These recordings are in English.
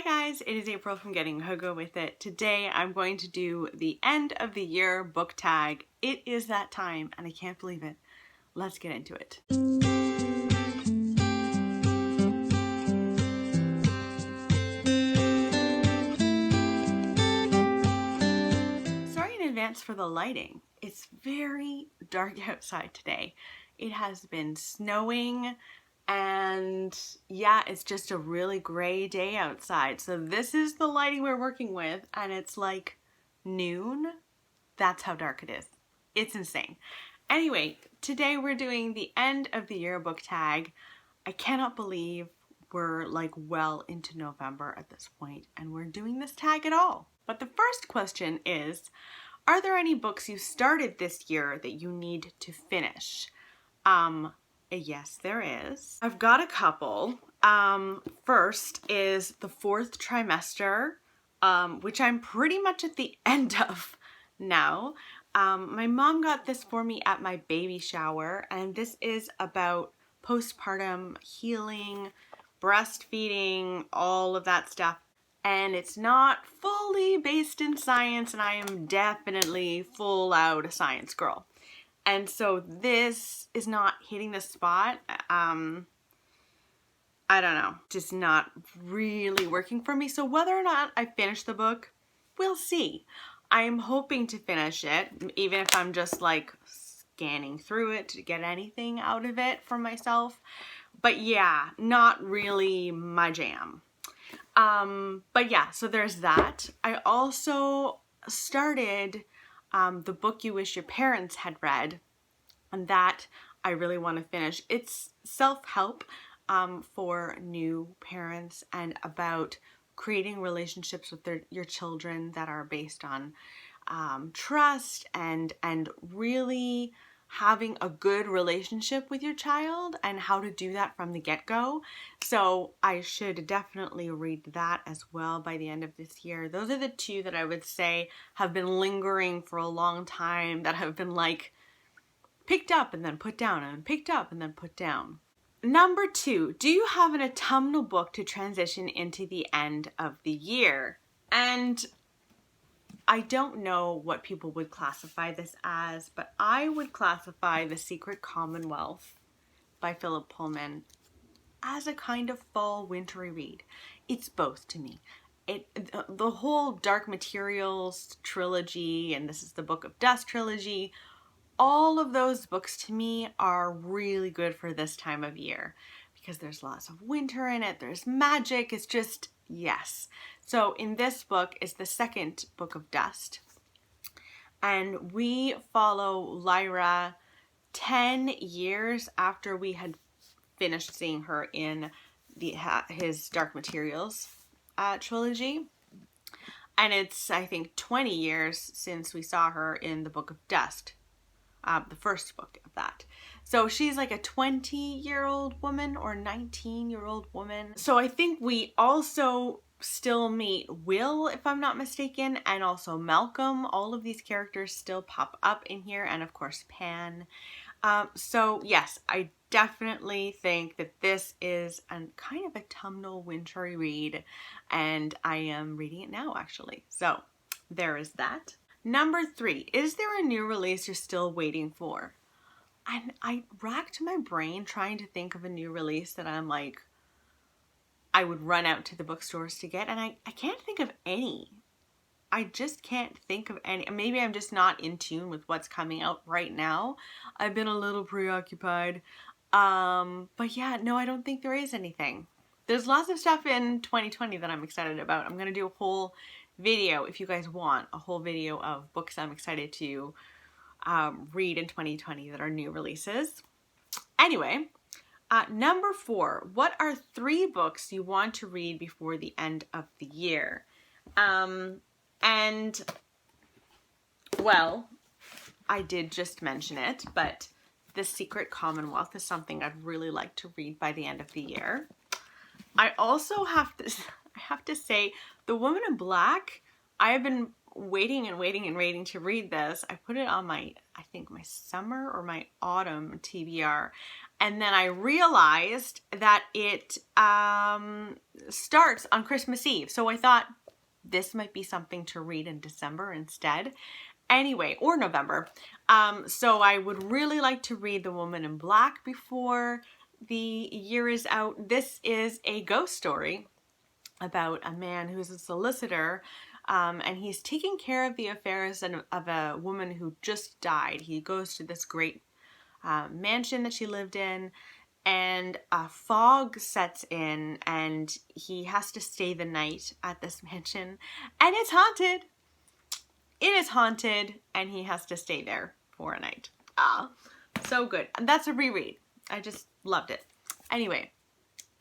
Hi guys, it is April from Getting Hogo With It. Today I'm going to do the end of the year book tag. It is that time and I can't believe it. Let's get into it. Sorry in advance for the lighting. It's very dark outside today. It has been snowing and yeah, it's just a really gray day outside. So this is the lighting we're working with and it's like noon. That's how dark it is. It's insane. Anyway, today we're doing the end of the year book tag. I cannot believe we're like well into November at this point and we're doing this tag at all. But the first question is, are there any books you started this year that you need to finish? Yes, there is. I've got a couple. First is the fourth trimester, which I'm pretty much at the end of now. My mom got this for me at my baby shower, and this is about postpartum healing, breastfeeding, all of that stuff. And it's not fully based in science, and I am definitely full out a science girl. And so this is not hitting the spot. I don't know, just not really working for me. So whether or not I finish the book, we'll see. I am hoping to finish it, even if I'm just like scanning through it to get anything out of it for myself. But yeah, not really my jam. But yeah, so there's that. I also started the book you wish your parents had read, and that I really want to finish. It's self-help for new parents and about creating relationships with your children that are based on trust and really having a good relationship with your child and how to do that from the get-go. So I should definitely read that as well by the end of this year. Those are the two that I would say have been lingering for a long time, that have been like picked up and then put down and picked up and then put down. Number 2, do you have an autumnal book to transition into the end of the year? And I don't know what people would classify this as, but I would classify The Secret Commonwealth by Philip Pullman as a kind of fall wintry read. It's both to me. The whole Dark Materials trilogy, and this is the Book of Dust trilogy, all of those books to me are really good for this time of year because there's lots of winter in it, there's magic, it's just, yes. So in this book is the second Book of Dust, and we follow Lyra 10 years after we had finished seeing her in his Dark Materials trilogy. And it's, I think, 20 years since we saw her in the Book of Dust, the first book of that. So she's like a 20-year-old woman or 19-year-old woman. So I think we also still meet Will, if I'm not mistaken, and also Malcolm. All of these characters still pop up in here, and of course Pan. So yes, I definitely think that this is a kind of autumnal wintry read, and I am reading it now actually. So there is that. Number 3, is there a new release you're still waiting for? And I racked my brain trying to think of a new release that I'm like, I would run out to the bookstores to get, and I can't think of any. I just can't think of any. Maybe I'm just not in tune with what's coming out right now. I've been a little preoccupied. But yeah, no, I don't think there is anything. There's lots of stuff in 2020 that I'm excited about. I'm going to do a whole video, if you guys want, a whole video of books I'm excited to read in 2020 that are new releases. Anyway, number 4, what are 3 books you want to read before the end of the year? And, well, I did just mention it, but The Secret Commonwealth is something I'd really like to read by the end of the year. I also have to say, The Woman in Black, I have been waiting to read this. I put it on my, I think my summer or my autumn TBR, And then I realized that it starts on Christmas Eve. So I thought this might be something to read in December instead. Anyway, or November. So I would really like to read The Woman in Black before the year is out. This is a ghost story about a man who's a solicitor, and he's taking care of the affairs of a woman who just died. He goes to this great mansion that she lived in, and a fog sets in, and he has to stay the night at this mansion, and it's haunted. It is haunted, and he has to stay there for a night. So good. And that's a reread. I just loved it. Anyway,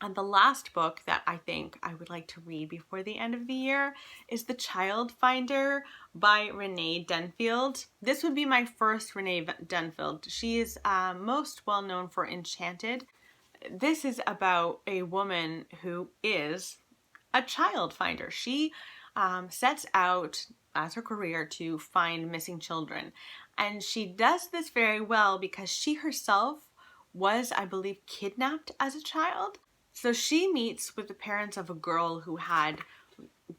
and the last book that I think I would like to read before the end of the year is The Child Finder by Renee Dunfield. This would be my first Renee Dunfield. She is most well known for Enchanted. This is about a woman who is a child finder. She sets out as her career to find missing children. And she does this very well because she herself was, I believe, kidnapped as a child. So she meets with the parents of a girl who had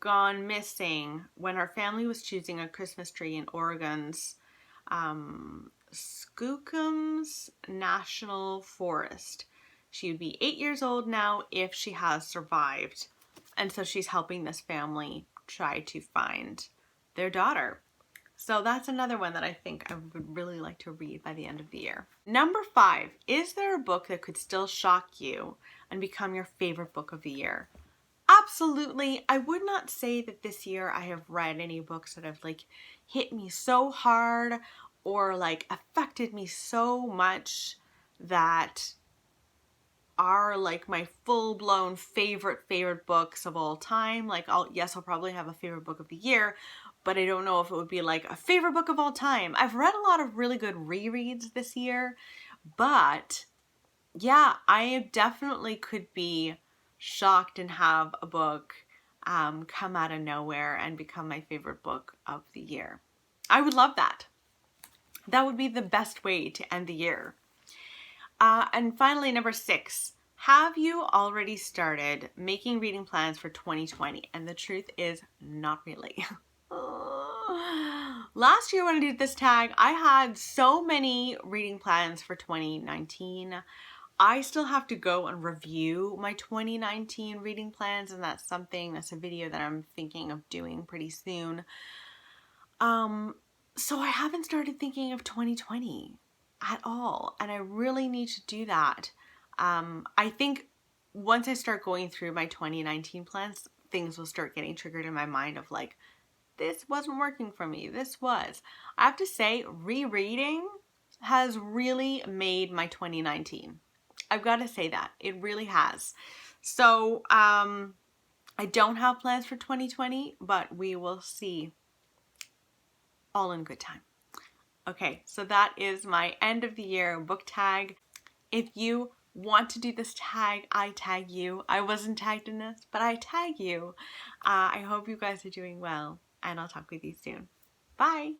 gone missing when her family was choosing a Christmas tree in Oregon's Skookum's National Forest. She would be 8 years old now if she has survived. And so she's helping this family try to find their daughter. So that's another one that I think I would really like to read by the end of the year. Number 5, is there a book that could still shock you and become your favorite book of the year? Absolutely. I would not say that this year I have read any books that have like hit me so hard or like affected me so much that are like my full-blown favorite books of all time. Like I'll probably have a favorite book of the year, but I don't know if it would be like a favorite book of all time. I've read a lot of really good rereads this year, but yeah, I definitely could be shocked and have a book come out of nowhere and become my favorite book of the year. I would love that. That would be the best way to end the year. And finally, number 6, have you already started making reading plans for 2020? And the truth is, not really. Last year when I did this tag, I had so many reading plans for 2019. I still have to go and review my 2019 reading plans, and that's a video that I'm thinking of doing pretty soon. So I haven't started thinking of 2020 at all, and I really need to do that. I think once I start going through my 2019 plans, things will start getting triggered in my mind of like, this wasn't working for me, this was. I have to say, rereading has really made my 2019. I've got to say that. It really has. So, I don't have plans for 2020, but we will see. All in good time. Okay, so that is my end of the year book tag. If you want to do this tag, I tag you. I wasn't tagged in this, but I tag you. I hope you guys are doing well, and I'll talk with you soon. Bye!